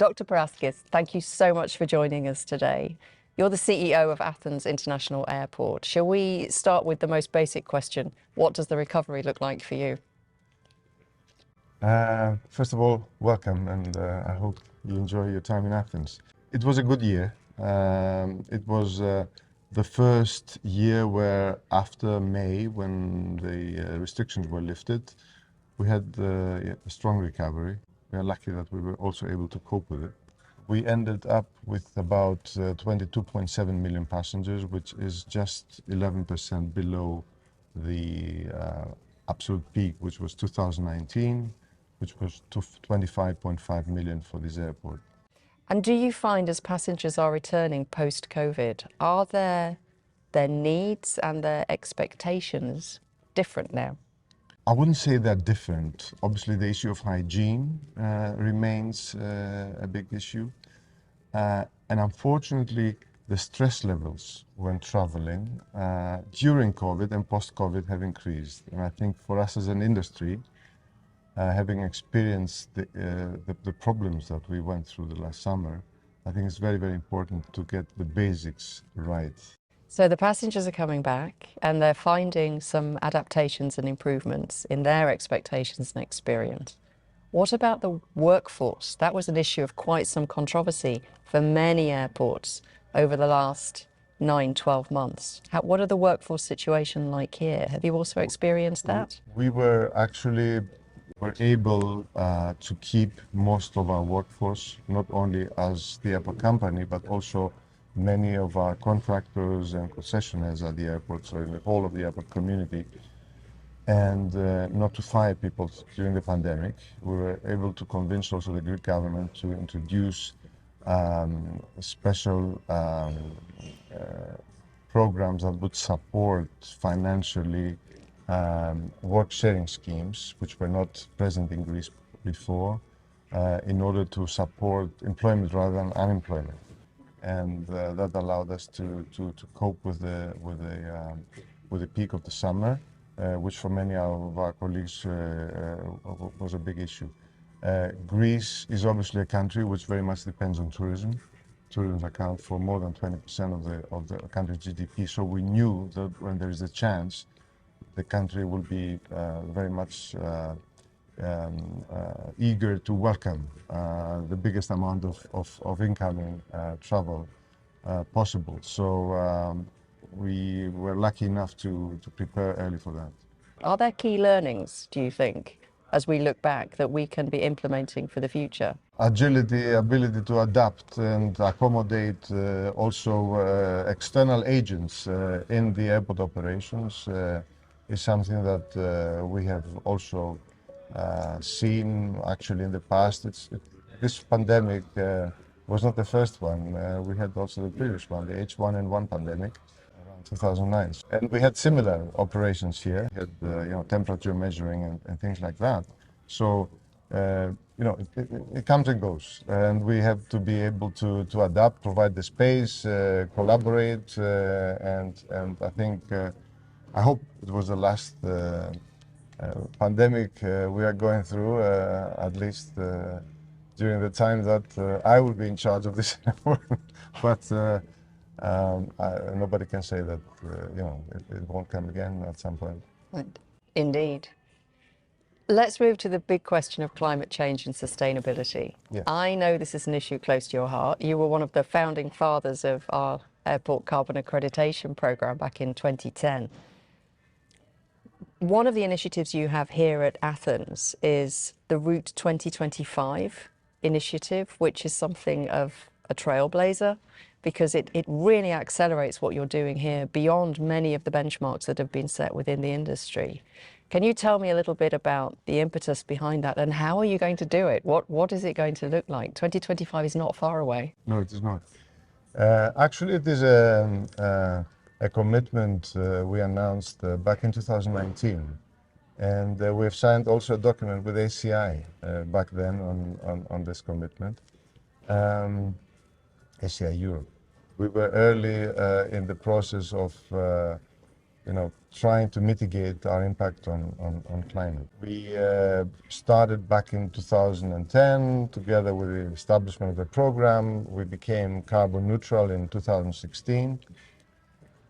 Dr. Paraschis, thank you so much for joining us today. You're the CEO of Athens International Airport. Shall we start with the most basic question? What does the recovery look like for you? First of all, welcome, and I hope you enjoy your time in Athens. It was a good year. It was the first year where, after May, when the restrictions were lifted, we had a strong recovery. We are lucky that we were also able to cope with it. We ended up with about 22.7 million passengers, which is just 11% below the absolute peak, which was 2019, which was 25.5 million for this airport. And do you find, as passengers are returning post-COVID, are their needs and their expectations different now? I wouldn't say they're different. Obviously, the issue of hygiene remains a big issue. And unfortunately, the stress levels when traveling during COVID and post-COVID have increased. And I think for us as an industry, having experienced the problems that we went through the last summer, I think it's very, very important to get the basics right. So the passengers are coming back and they're finding some adaptations and improvements in their expectations and experience. What about the workforce? That was an issue of quite some controversy for many airports over the last 9-12 months. What are the workforce situation like here? Have you also experienced that? We were able to keep most of our workforce, not only as the airport company, but also many of our contractors and concessionaires at the airport, so in the whole of the airport community, and not to fire people during the pandemic. We were able to convince also the Greek government to introduce special programs that would support financially work sharing schemes, which were not present in Greece before, in order to support employment rather than unemployment. And that allowed us to cope with the peak of the summer, which for many of our colleagues was a big issue. Greece is obviously a country which very much depends on tourism. Tourism accounts for more than 20% of the country's GDP, so we knew that when there is a chance, the country will be very much eager to welcome the biggest amount of incoming travel possible. So we were lucky enough to prepare early for that. Are there key learnings, do you think, as we look back, that we can be implementing for the future? Agility, ability to adapt and accommodate also external agents in the airport operations is something that we have also seen actually in the past. This pandemic was not the first one. We had also the previous one, the H1N1 pandemic around 2009. And we had similar operations here. We had temperature measuring and things like that. So it comes and goes, and we have to be able to adapt, provide the space, collaborate, and I think I hope it was the last pandemic we are going through, at least during the time that I will be in charge of this airport. But nobody can say that it won't come again at some point. Indeed. Let's move to the big question of climate change and sustainability. Yes. I know this is an issue close to your heart. You were one of the founding fathers of our airport carbon accreditation program back in 2010. One of the initiatives you have here at Athens is the Route 2025 initiative, which is something of a trailblazer because it really accelerates what you're doing here beyond many of the benchmarks that have been set within the industry. Can you tell me a little bit about the impetus behind that and how are you going to do it? What is it going to look like? 2025 is not far away. No, it is not. Actually, it is a commitment we announced back in 2019. And we have signed also a document with ACI back then on this commitment, ACI Europe. We were early in the process of trying to mitigate our impact on climate. We started back in 2010 together with the establishment of the program. We became carbon neutral in 2016.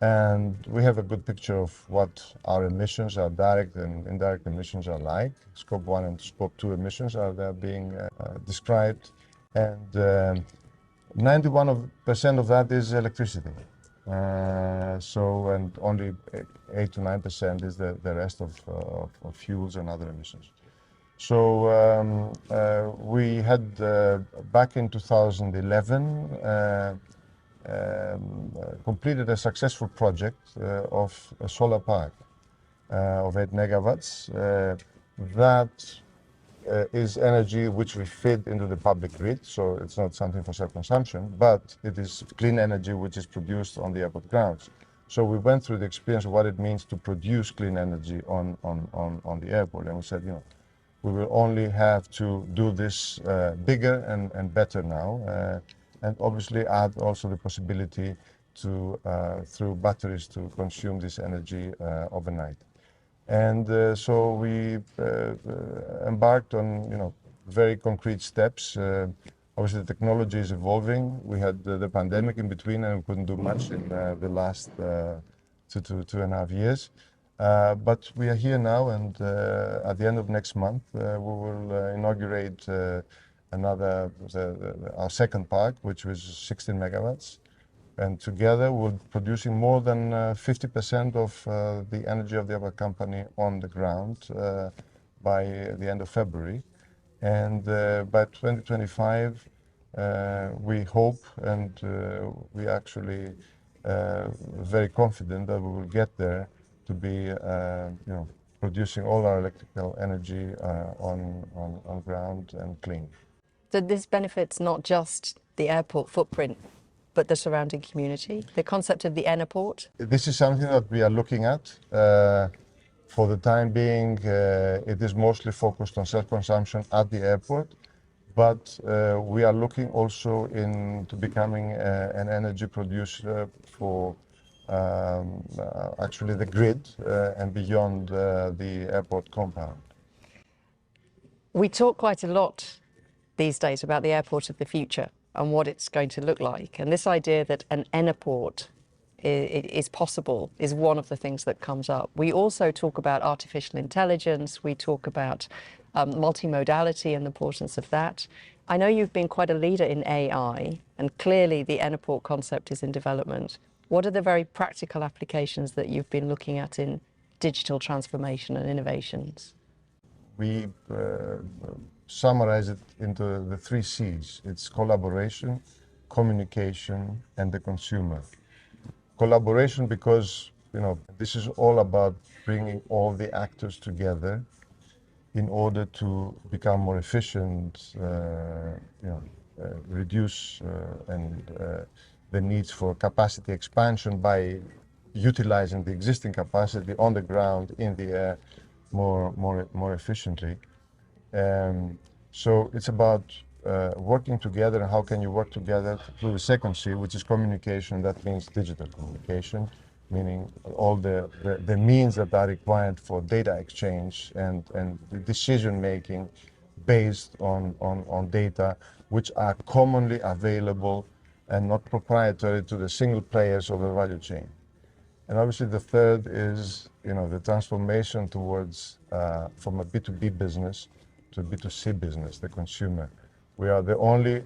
And we have a good picture of what our emissions, our direct and indirect emissions are like. Scope 1 and Scope 2 emissions are there being described. And 91% of that is electricity. And only 8 to 9% is the rest of fuels and other emissions. So we had back in 2011 completed a successful project of a solar park of 8 megawatts. That is energy which we feed into the public grid, so it's not something for self-consumption, but it is clean energy which is produced on the airport grounds. So we went through the experience of what it means to produce clean energy on the airport, and we said, we will only have to do this bigger and better now, and obviously add also the possibility to, through batteries, to consume this energy overnight. And so we embarked on, very concrete steps. Obviously, the technology is evolving. We had the pandemic in between, and we couldn't do much in the last 2.5 years. But we are here now, and at the end of next month, we will inaugurate our second park, which was 16 megawatts. And together we're producing more than 50% of the energy of the airport company on the ground by the end of February. And by 2025, we hope, and we actually very confident that we will get there to be producing all our electrical energy on ground and clean. So this benefits not just the airport footprint, but the surrounding community, the concept of the Enoport? This is something that we are looking at. For the time being, it is mostly focused on self-consumption at the airport, but we are looking also into becoming an energy producer for actually the grid and beyond the airport compound. We talk quite a lot these days about the airport of the future and what it's going to look like. And this idea that an Enoport is possible is one of the things that comes up. We also talk about artificial intelligence. We talk about multimodality and the importance of that. I know you've been quite a leader in AI, and clearly the Enoport concept is in development. What are the very practical applications that you've been looking at in digital transformation and innovations? We summarize it into the 3 C's. It's collaboration, communication, and the consumer. Collaboration because, this is all about bringing all the actors together in order to become more efficient, reduce the needs for capacity expansion by utilizing the existing capacity on the ground, in the air, more efficiently. So it's about working together, and how can you work together through the second C, which is communication. That means digital communication, meaning all the means that are required for data exchange and the decision making based on data which are commonly available and not proprietary to the single players of the value chain. And obviously the third is, the transformation towards from a B2B business to a B2C business, the consumer. We are the only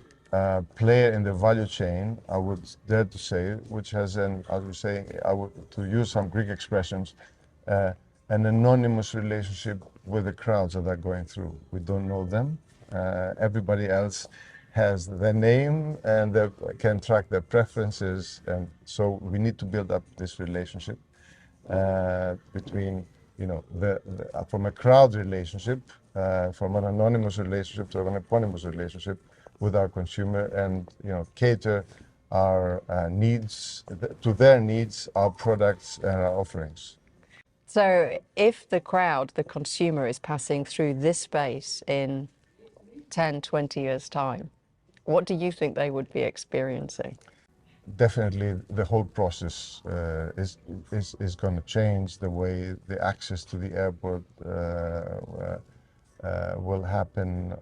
player in the value chain, I would dare to say, which has to use some Greek expressions, an anonymous relationship with the crowds that are going through. We don't know them. Everybody else has their name and they can track their preferences, and so we need to build up this relationship between, from a crowd relationship, from an anonymous relationship to an eponymous relationship with our consumer, and cater our needs to their needs, our products and our offerings. So if the crowd, the consumer, is passing through this space in 10, 20 years' time, what do you think they would be experiencing? definitely the whole process is going to change. The way the access to the airport will happen,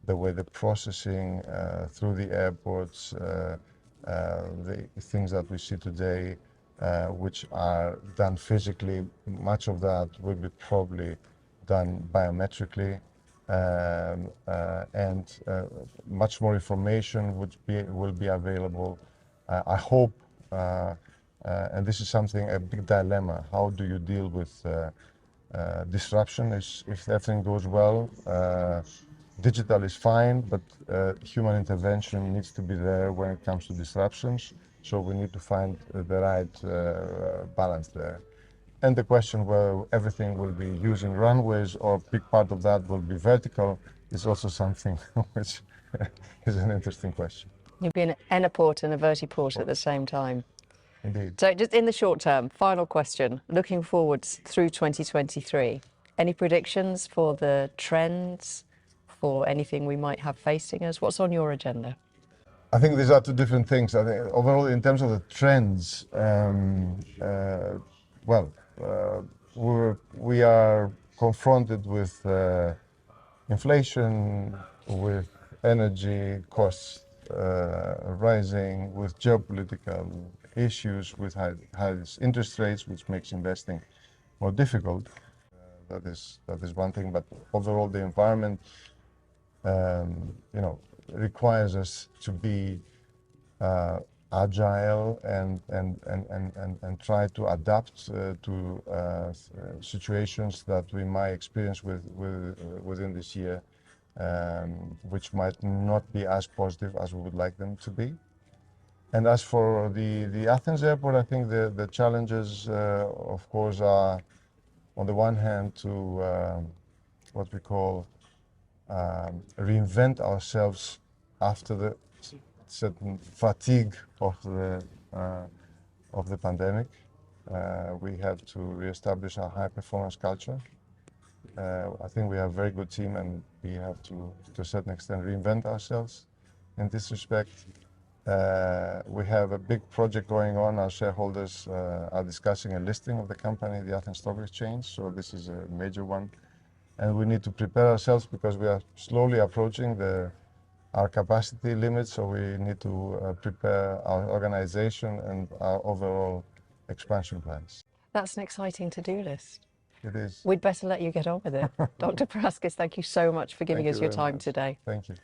the way the processing through the airports, the things that we see today, which are done physically, much of that will be probably done biometrically. And much more information will be available. I hope, and this is something, a big dilemma, how do you deal with disruption? If everything goes well, digital is fine, but human intervention needs to be there when it comes to disruptions. So we need to find the right balance there. And the question whether everything will be using runways or a big part of that will be vertical is also something which is an interesting question. You've been an port and a vertiport at the same time. Indeed. So just in the short term, final question, looking forwards through 2023, any predictions for the trends, for anything we might have facing us? What's on your agenda? I think these are two different things. I think overall, in terms of the trends, we are confronted with inflation, with energy costs rising, with geopolitical issues, with high interest rates, which makes investing more difficult. That is one thing. But overall, the environment, requires us to be agile and try to adapt to situations that we might experience within this year, which might not be as positive as we would like them to be. And as for the Athens airport, I think the challenges, of course, are on the one hand to what we call reinvent ourselves after the certain fatigue of the pandemic. We have to reestablish our high performance culture. I think we have a very good team, and we have to a certain extent, reinvent ourselves in this respect. We have a big project going on. Our shareholders are discussing a listing of the company, the Athens Stock Exchange, so this is a major one. And we need to prepare ourselves because we are slowly approaching our capacity limits, so we need to prepare our organization and our overall expansion plans. That's an exciting to-do list. It is. We'd better let you get on with it. Dr. Paraschis, thank you so much for giving us your time today. Thank you.